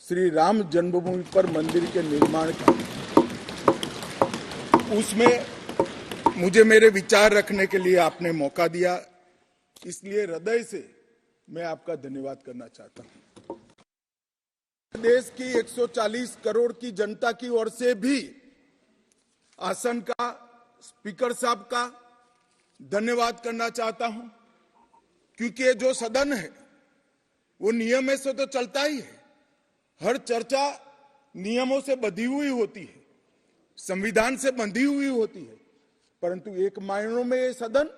श्री राम जन्मभूमि पर मंदिर के निर्माण का, उसमें मुझे मेरे विचार रखने के लिए आपने मौका दिया, इसलिए हृदय से मैं आपका धन्यवाद करना चाहता हूं। देश की 140 करोड़ की जनता की ओर से भी आसन का, स्पीकर साहब का धन्यवाद करना चाहता हूं, क्योंकि ये जो सदन है वो नियम से तो चलता ही है। हर चर्चा नियमों से बंधी हुई होती है, संविधान से बंधी हुई होती है, परंतु एक मायनों में ये सदन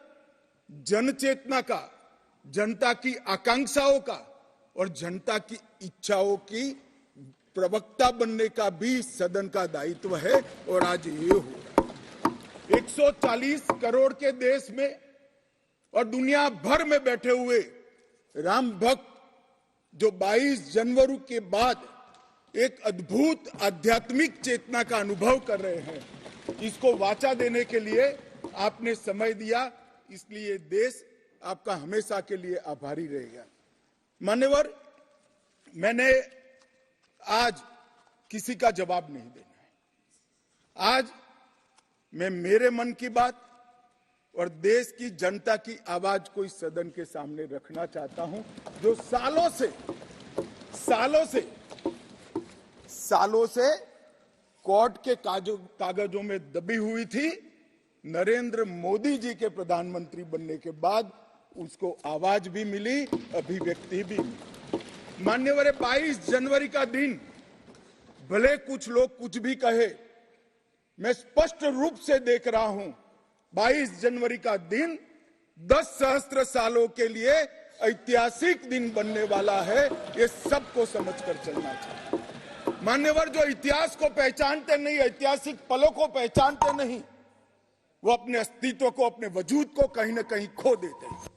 जन चेतना का, जनता की आकांक्षाओं का और जनता की इच्छाओं की प्रवक्ता बनने का भी सदन का दायित्व है। और आज ये हो रहा है। 140 करोड़ के देश में और दुनिया भर में बैठे हुए राम भक्त जो 22 जनवरी के बाद एक अद्भुत आध्यात्मिक चेतना का अनुभव कर रहे हैं, इसको वाचा देने के लिए आपने समय दिया, इसलिए देश आपका हमेशा के लिए आभारी रहेगा। मान्यवर, मैंने आज किसी का जवाब नहीं देना है। आज मैं मेरे मन की बात और देश की जनता की आवाज को इस सदन के सामने रखना चाहता हूं, जो सालों से कोर्ट के कागजों में दबी हुई थी। नरेंद्र मोदी जी के प्रधानमंत्री बनने के बाद उसको आवाज भी मिली, अभिव्यक्ति भी मिली। मान्यवर, 22 जनवरी का दिन, भले कुछ लोग कुछ भी कहे, मैं स्पष्ट रूप से देख रहा हूं 22 जनवरी का दिन 10 सहस्त्र सालों के लिए ऐतिहासिक दिन बनने वाला है। ये सबको समझकर चलना चाहिए। मान्यवर, जो इतिहास को पहचानते नहीं, ऐतिहासिक पलों को पहचानते नहीं, वो अपने अस्तित्व को, अपने वजूद को कहीं ना कहीं खो देते हैं।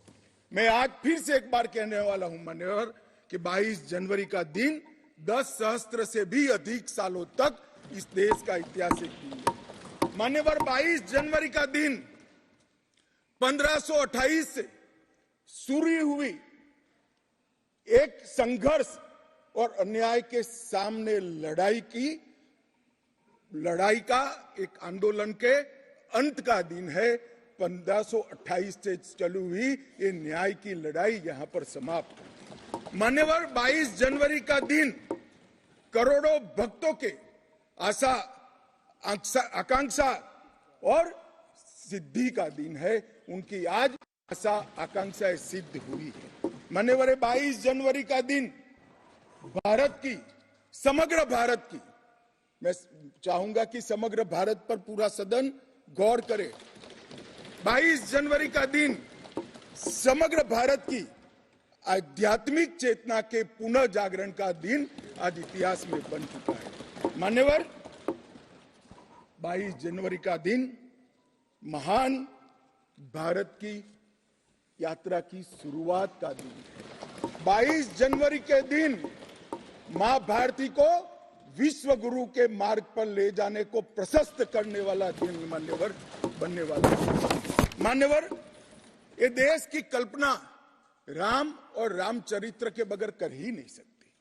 मैं आज फिर से एक बार कहने वाला हूं मान्यवर कि 22 जनवरी का दिन 10 सहस्त्र से भी अधिक सालों तक इस देश का ऐतिहासिक दिन है। मान्यवर, 22 जनवरी का दिन 1528 से शुरू हुई एक संघर्ष और अन्याय के सामने लड़ाई का, एक आंदोलन के अंत का दिन है। 1528 से चली हुई ये न्याय की लड़ाई यहां पर समाप्त है। मान्यवर, 22 जनवरी का दिन करोड़ों भक्तों के आशा, आकांक्षा और सिद्धि का दिन है। उनकी आज आशा, आकांक्षाएं सिद्ध हुई है। मान्यवर, 22 जनवरी का दिन भारत की, समग्र भारत की, मैं चाहूंगा कि समग्र भारत पर पूरा सदन गौर करे। 22 जनवरी का दिन समग्र भारत की आध्यात्मिक चेतना के पुनः जागरण का दिन आज इतिहास में बन चुका है। मान्यवर, 22 जनवरी का दिन महान भारत की यात्रा की शुरुआत का दिन है। 22 जनवरी के दिन मां भारती को विश्व गुरु के मार्ग पर ले जाने को प्रशस्त करने वाला दिन मान्यवर बनने वाला है। मान्यवर, ये देश की कल्पना राम और रामचरित्र के बगैर कर ही नहीं सकती।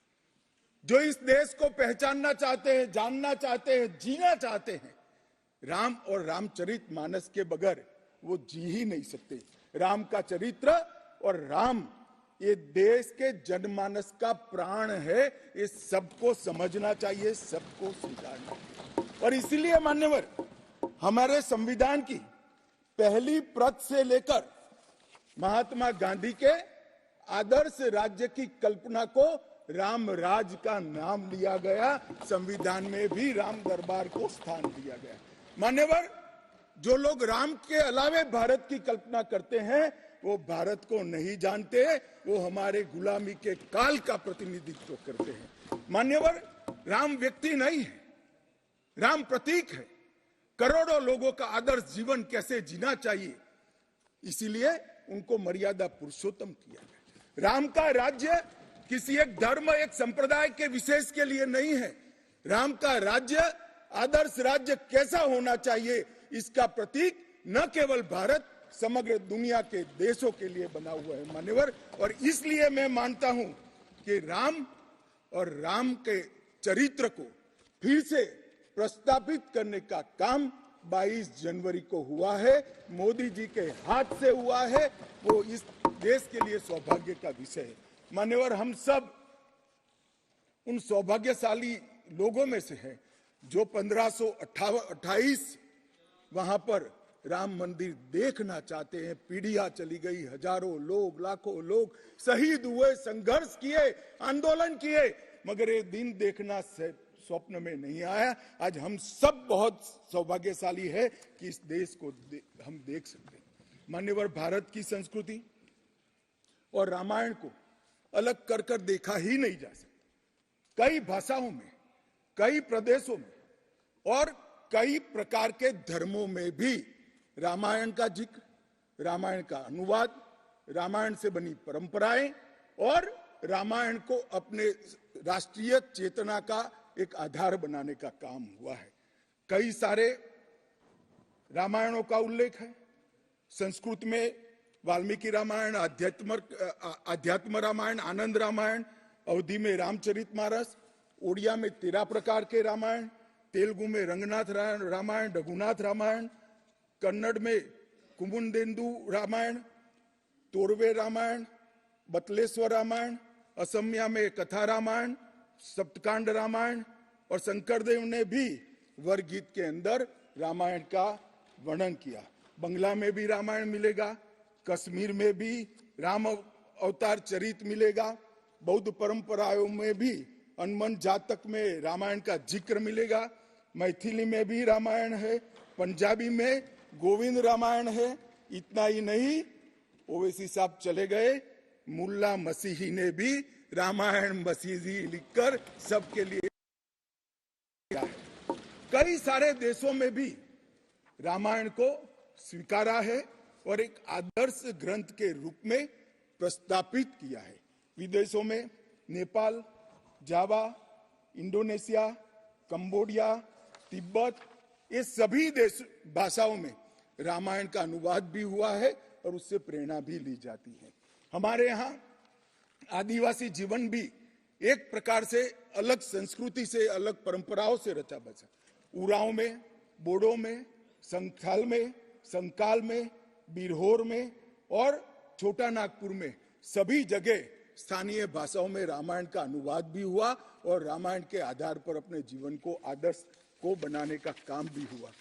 जो इस देश को पहचानना चाहते हैं, जानना चाहते हैं, जीना चाहते हैं, राम और रामचरित मानस के बगैर वो जी ही नहीं सकते। राम का चरित्र और राम ये देश के जनमानस का प्राण है। ये सबको समझना चाहिए, सबको स्वीकारना चाहिए। और इसीलिए मान्यवर, हमारे संविधान की पहली प्रत से लेकर महात्मा गांधी के आदर्श राज्य की कल्पना को राम राज का नाम दिया गया। संविधान में भी राम दरबार को स्थान दिया गया। मान्यवर, जो लोग राम के अलावे भारत की कल्पना करते हैं वो भारत को नहीं जानते, वो हमारे गुलामी के काल का प्रतिनिधित्व करते हैं। मान्यवर, राम व्यक्ति नहीं है, राम प्रतीक है। करोड़ों लोगों का आदर्श जीवन कैसे जीना चाहिए, इसीलिए उनको मर्यादा पुरुषोत्तम किया गया। राम का राज्य किसी एक धर्म, एक संप्रदाय के विशेष के लिए नहीं है। राम का राज्य, आदर्श राज्य कैसा होना चाहिए, इसका प्रतीक न केवल भारत, समग्र दुनिया के देशों के लिए बना हुआ है मान्यवर। और इसलिए मैं मानता हूं कि राम और राम के चरित्र को फिर से प्रस्तावित करने का काम 22 जनवरी को हुआ है, मोदी जी के हाथ से हुआ है। वो इस देश के लिए सौभाग्य का विषय है। मान्यवर, हम सब उन सौभाग्यशाली लोगों में से हैं जो 1528 वहां पर राम मंदिर देखना चाहते हैं। पीढ़ियां चली गई, हजारों लोग, लाखों लोग शहीद हुए, संघर्ष किए, आंदोलन किए, मगर ये दिन देखना स्वप्न में नहीं आया। आज हम सब बहुत सौभाग्यशाली है कि इस देश को हम देख सकते हैं। मान्यवर, भारत की संस्कृति और रामायण को अलग कर कर देखा ही नहीं जा सकता। कई भाषाओं में, कई प्रदेशों में और कई प्रकार के धर्मों में भी रामायण का जिक्र, रामायण का अनुवाद, रामायण से बनी परंपराएं और रामायण को अपने राष्ट्रीय चेतना का एक आधार बनाने का काम हुआ है। कई सारे रामायणों का उल्लेख है। संस्कृत में वाल्मीकि रामायण, आध्यात्म रामायण, आनंद रामायण, अवधी में रामचरितमानस, ओडिया में 13 प्रकार के रामायण, तेलुगु में रंगनाथ रामायण, रघुनाथ रामायण, कन्नड़ में कुमुदेन्दु रामायण, तोरवे रामायण, बतलेश्वर रामायण, असमिया में कथा रामायण, सप्तकांड रामायण और शंकरदेव ने भी वरगीत के अंदर रामायण का वर्णन किया। बंगला में भी रामायण मिलेगा, कश्मीर में भी राम अवतार चरित मिलेगा, बौद्ध परंपराओं में भी हनुमान जातक में रामायण का जिक्र मिलेगा, मैथिली में भी रामायण है, पंजाबी में गोविंद रामायण है। इतना ही नहीं, ओवैसी साहब चले गए, मुल्ला मसीही ने भी रामायण मसीही लिखकर सबके लिए है। कई सारे देशों में भी रामायण को स्वीकारा है और एक आदर्श ग्रंथ के रूप में प्रस्तावित किया है। विदेशों में नेपाल, जावा, इंडोनेशिया, कंबोडिया, तिब्बत, ये सभी देश भाषाओं में रामायण का अनुवाद भी हुआ है और उससे प्रेरणा भी ली जाती है। हमारे यहाँ आदिवासी जीवन भी एक प्रकार से अलग संस्कृति से, अलग परंपराओं से रचा बचा। उरांव में, बोडो में, संथाल में, संकाल में, बिरहोर में और छोटा नागपुर में सभी जगह स्थानीय भाषाओं में रामायण का अनुवाद भी हुआ और रामायण के आधार पर अपने जीवन को, आदर्श को बनाने का काम भी हुआ।